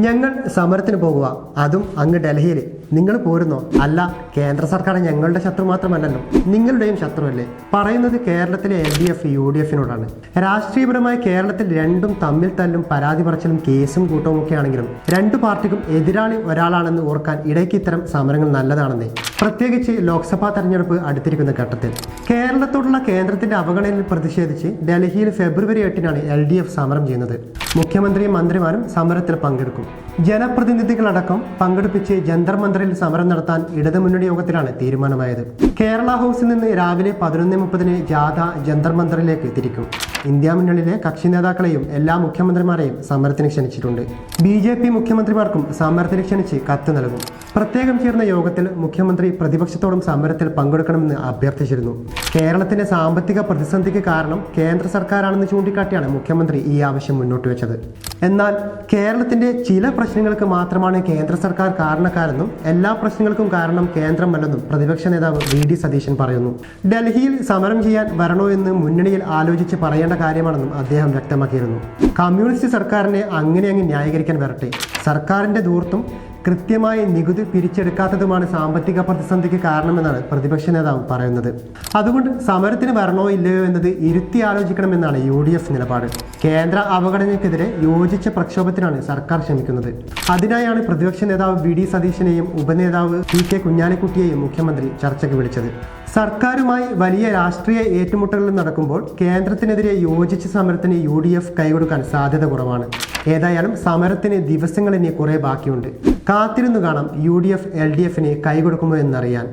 ഞങ്ങൾ സമരത്തിന് പോകുക, അതും അങ്ങ് ഡൽഹിയിൽ. നിങ്ങൾ പോരുന്നോ? അല്ല, കേന്ദ്ര സർക്കാർ ഞങ്ങളുടെ ശത്രു മാത്രമല്ലല്ലോ, നിങ്ങളുടെയും ശത്രുവല്ലേ. പറയുന്നത് കേരളത്തിലെ LDF UDFിനോടാണ്. രാഷ്ട്രീയപരമായി കേരളത്തിൽ രണ്ടും തമ്മിൽ തല്ലും പരാതി പറച്ചിലും കേസും കൂട്ടവും ഒക്കെ ആണെങ്കിലും രണ്ടു പാർട്ടിക്കും എതിരാളി ഒരാളാണെന്ന് ഓർക്കാൻ ഇടയ്ക്ക് ഇത്തരം സമരങ്ങൾ നല്ലതാണെന്നേ. പ്രത്യേകിച്ച് ലോക്സഭാ തെരഞ്ഞെടുപ്പ് അടുത്തിരിക്കുന്ന ഘട്ടത്തിൽ കേരളത്തോടുള്ള കേന്ദ്രത്തിന്റെ അവഗണനയിൽ പ്രതിഷേധിച്ച് ഡൽഹിയിൽ ഫെബ്രുവരി 8-നാണ് LDF സമരം ചെയ്യുന്നത്. മുഖ്യമന്ത്രിയും മന്ത്രിമാരും സമരത്തിൽ പങ്കെടുക്കും. ജനപ്രതിനിധികളടക്കം പങ്കെടുപ്പിച്ച് ജന്തർ മന്ദിറിൽ സമരം നടത്താൻ ഇടതുമുന്നണി യോഗത്തിലാണ് തീരുമാനമായത്. കേരള ഹൗസിൽ നിന്ന് രാവിലെ 11:30 ജാഥ ജന്തർ മന്ദിറിലേക്ക് തിരിക്കും. ഇന്ത്യ മുന്നണിയിലെ കക്ഷി നേതാക്കളെയും എല്ലാ മുഖ്യമന്ത്രിമാരെയും സമരത്തിന് ക്ഷണിച്ചിട്ടുണ്ട്. BJP മുഖ്യമന്ത്രിമാർക്കും സമരത്തിന് ക്ഷണിച്ച് കത്ത് നൽകും. പ്രത്യേകം ചേർന്ന യോഗത്തിൽ മുഖ്യമന്ത്രി പ്രതിപക്ഷത്തോടും സമരത്തിൽ പങ്കെടുക്കണമെന്ന് അഭ്യർത്ഥിച്ചിരുന്നു. കേരളത്തിന്റെ സാമ്പത്തിക പ്രതിസന്ധിക്ക് കാരണം കേന്ദ്ര സർക്കാരാണെന്ന് ചൂണ്ടിക്കാട്ടിയാണ് മുഖ്യമന്ത്രി ഈ ആവശ്യം മുന്നോട്ട് വെച്ചത്. എന്നാൽ കേരളത്തിന്റെ ചില പ്രശ്നങ്ങൾക്ക് മാത്രമാണ് കേന്ദ്ര സർക്കാർ കാരണക്കാരെന്നും എല്ലാ പ്രശ്നങ്ങൾക്കും കാരണം കേന്ദ്രമല്ലെന്നും പ്രതിപക്ഷ നേതാവ് VD സതീശൻ പറയുന്നു. ഡൽഹിയിൽ സമരം ചെയ്യാൻ വരണോ എന്ന് മുന്നണിയിൽ ആലോചിച്ച് പറയേണ്ട കാര്യമാണെന്നും അദ്ദേഹം വ്യക്തമാക്കിയിരുന്നു. കമ്മ്യൂണിസ്റ്റ് സർക്കാരിനെ അങ്ങനെ അങ്ങ് ന്യായീകരിക്കാൻ വരട്ടെ. സർക്കാരിന്റെ ധൂർത്തും കൃത്യമായി നികുതി പിരിച്ചെടുക്കാത്തതുമാണ് സാമ്പത്തിക പ്രതിസന്ധിക്ക് കാരണമെന്നാണ് പ്രതിപക്ഷ നേതാവ് പറയുന്നത്. അതുകൊണ്ട് സമരത്തിന് വരണോ ഇല്ലയോ എന്നത് ഇരുത്തി ആലോചിക്കണമെന്നാണ് UDF നിലപാട്. കേന്ദ്ര അവഗണനയ്ക്കെതിരെ യോജിച്ച പ്രക്ഷോഭത്തിനാണ് സർക്കാർ ശ്രമിക്കുന്നത്. അതിനായാണ് പ്രതിപക്ഷ നേതാവ് VD സതീശനെയും ഉപനേതാവ് PK കുഞ്ഞാലിക്കുട്ടിയെയും മുഖ്യമന്ത്രി ചർച്ചയ്ക്ക് വിളിച്ചത്. സർക്കാരുമായി വലിയ രാഷ്ട്രീയ ഏറ്റുമുട്ടലുകൾ നടക്കുമ്പോൾ കേന്ദ്രത്തിനെതിരെ യോജിച്ച സമരത്തിന് UDF കൈകൊടുക്കാൻ സാധ്യത കുറവാണ്. ഏതായാലും സമരത്തിന് ദിവസങ്ങൾ ഇനി കുറെ ബാക്കിയുണ്ട്. കാത്തിരുന്നു കാണാം UDF LDFന് കൈകൊടുക്കുമോ എന്നറിയാൻ.